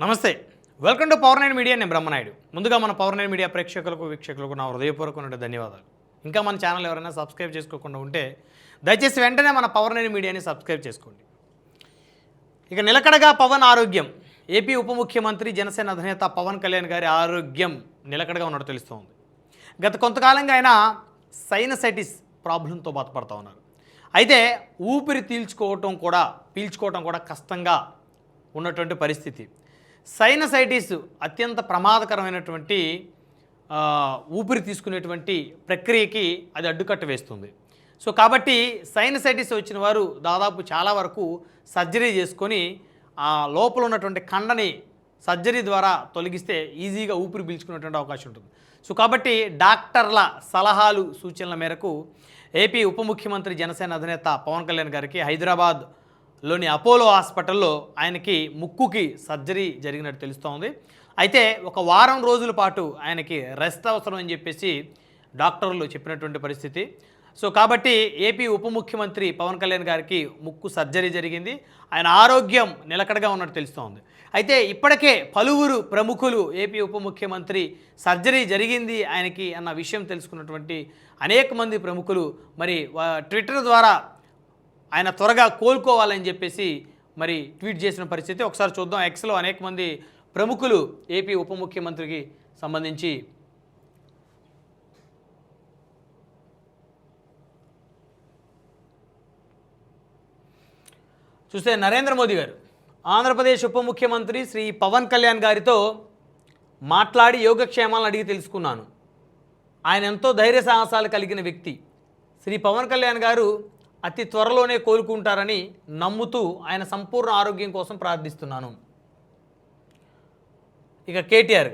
నమస్తే, welcome to power nine media. నేను బ్రహ్మనాయుడు. ముందుగా మన పవర్ నైన్ మీడియా ప్రేక్షకులకు వీక్షకులకు నా హృదయపూర్వకమైన ధన్యవాదాలు. ఇంకా మన ఛానల్ ఎవరైనా సబ్స్క్రైబ్ చేసుకోకుండా ఉంటే దయచేసి వెంటనే మన పవర్ నైన్ మీడియాని సబ్స్క్రైబ్ చేసుకోండి. ఇక నిలకడగా పవన్ ఆరోగ్యం. ఏపీ ఉప ముఖ్యమంత్రి జనసేన అధినేత పవన్ కళ్యాణ్ గారి ఆరోగ్యం నిలకడగా ఉన్నట్టు తెలుస్తోంది. గత కొంతకాలంగా ఆయన సైనసైటిస్ ప్రాబ్లంతో బాధపడుతూ ఉన్నారు. అయితే ఊపిరి పీల్చుకోవటం కూడా కష్టంగా ఉన్నటువంటి పరిస్థితి. సైనసైటిస్ అత్యంత ప్రమాదకరమైనటువంటి ఊపిరి తీసుకునేటువంటి ప్రక్రియకి అది అడ్డుకట్ట వేస్తుంది. సో కాబట్టి సైనసైటిస్ వచ్చిన వారు దాదాపు చాలా వరకు సర్జరీ చేసుకొని ఆ లోపల ఉన్నటువంటి కండని సర్జరీ ద్వారా తొలగిస్తే ఈజీగా ఊపిరి పీల్చుకునేటువంటి అవకాశం ఉంటుంది. సో కాబట్టి డాక్టర్ల సలహాలు సూచనల మేరకు ఏపీ ఉప ముఖ్యమంత్రి జనసేన అధినేత పవన్ కళ్యాణ్ గారికి హైదరాబాద్లోని అపోలో హాస్పిటల్లో ఆయనకి ముక్కుకి సర్జరీ జరిగినట్టు తెలుస్తోంది. అయితే ఒక వారం రోజుల పాటు ఆయనకి రెస్ట్ అవసరం అని చెప్పేసి డాక్టర్లు చెప్పినటువంటి పరిస్థితి. సో కాబట్టి ఏపీ ఉప ముఖ్యమంత్రి పవన్ కళ్యాణ్ గారికి ముక్కు సర్జరీ జరిగింది. ఆయన ఆరోగ్యం నిలకడగా ఉన్నట్టు తెలుస్తోంది. అయితే ఇప్పటికే పలువురు ప్రముఖులు ఏపీ ఉప ముఖ్యమంత్రి సర్జరీ జరిగింది ఆయనకి అన్న విషయం తెలుసుకున్నటువంటి అనేక మంది ప్రముఖులు మరి ట్విట్టర్ ద్వారా ఆయన త్వరగా కోలుకోవాలని చెప్పేసి మరి ట్వీట్ చేసిన పరిస్థితి ఒకసారి చూద్దాం. ఎక్స్లో అనేక మంది ప్రముఖులు ఏపీ ఉప ముఖ్యమంత్రికి సంబంధించి చూస్తే నరేంద్ర మోదీ గారు ఆంధ్రప్రదేశ్ ఉప ముఖ్యమంత్రి శ్రీ పవన్ కళ్యాణ్ గారితో మాట్లాడి యోగక్షేమాలను అడిగి తెలుసుకున్నాను. ఆయన ఎంతో ధైర్య సాహసాలు కలిగిన వ్యక్తి. శ్రీ పవన్ కళ్యాణ్ గారు అతి త్వరలోనే కోలుకుంటారని నమ్ముతూ ఆయన సంపూర్ణ ఆరోగ్యం కోసం ప్రార్థిస్తున్నాను. ఇక KTR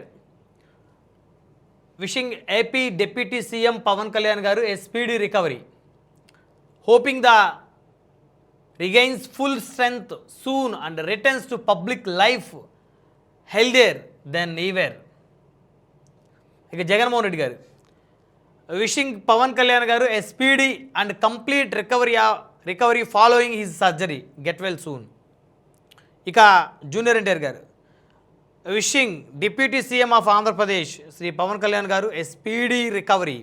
wishing AP deputy CM Pawan Kalyan garu a speedy recovery, hoping the regains full strength soon and returns to public life healthier than ever. ఇక Jaganmohan Reddy garu wishing Pawan Kalyan garu a speedy and complete recovery following his surgery, get well soon. ఇక junior NTR garu wishing deputy CM of Andhra Pradesh Shri Pawan Kalyan garu a speedy recovery,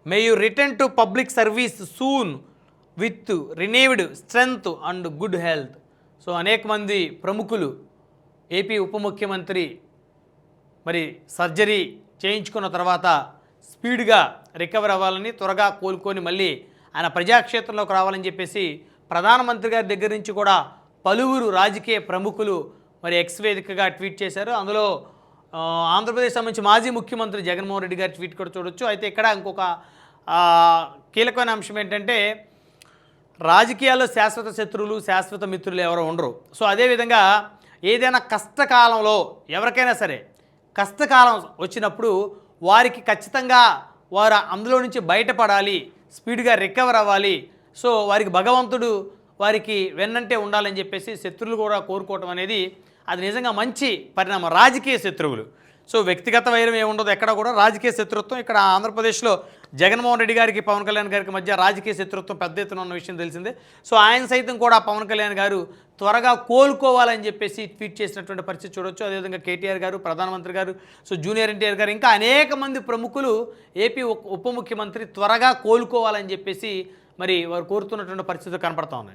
may you return to public service soon with రినీవ్డ్ strength and good health. So అనేక మంది ప్రముఖులు AP ఉప ముఖ్యమంత్రి మరి surgery చేయించుకున్న తర్వాత స్పీడ్గా రికవర్ అవ్వాలని, త్వరగా కోలుకొని మళ్ళీ ఆయన ప్రజాక్షేత్రంలోకి రావాలని చెప్పేసి ప్రధానమంత్రి గారి దగ్గర నుంచి కూడా పలువురు రాజకీయ ప్రముఖులు మరి ఎక్స్ వేదికగా ట్వీట్ చేశారు. అందులో ఆంధ్రప్రదేశ్ సంబంధించి మాజీ ముఖ్యమంత్రి జగన్మోహన్ రెడ్డి గారి ట్వీట్ కూడా చూడొచ్చు. అయితే ఇక్కడ ఇంకొక కీలకమైన అంశం ఏంటంటే రాజకీయాల్లో శాశ్వత శత్రువులు శాశ్వత మిత్రులు ఎవరో ఉండరు. సో అదేవిధంగా ఏదైనా కష్టకాలంలో ఎవరికైనా సరే కష్టకాలం వచ్చినప్పుడు వారికి ఖచ్చితంగా వారు అందులో నుంచి బయటపడాలి, స్పీడ్గా రికవర్ అవ్వాలి. సో వారికి భగవంతుడు వారికి వెన్నంటే ఉండాలని చెప్పేసి శత్రువులు కూడా కోరుకోవటం అనేది అది నిజంగా మంచి పరిణామం. రాజకీయ శత్రువులు, సో వ్యక్తిగత వైరం ఏముండదు ఎక్కడ కూడా, రాజకీయ శత్రుత్వం. ఇక్కడ ఆంధ్రప్రదేశ్లో జగన్మోహన్ రెడ్డి గారికి పవన్ కళ్యాణ్ గారికి మధ్య రాజకీయ శత్రుత్వం పెద్ద ఎత్తున ఉన్న విషయం తెలిసిందే. సో ఆయన సైతం కూడా పవన్ కళ్యాణ్ గారు త్వరగా కోలుకోవాలని చెప్పేసి ట్వీట్ చేసినటువంటి పరిస్థితి చూడొచ్చు. అదేవిధంగా కేటీఆర్ గారు, ప్రధానమంత్రి గారు, సో జూనియర్ ఎన్టీఆర్ గారు, ఇంకా అనేక మంది ప్రముఖులు ఏపీ ఉప ముఖ్యమంత్రి త్వరగా కోలుకోవాలని చెప్పేసి మరి వారు కోరుతున్నటువంటి పరిస్థితులు కనపడతా ఉన్నాయి.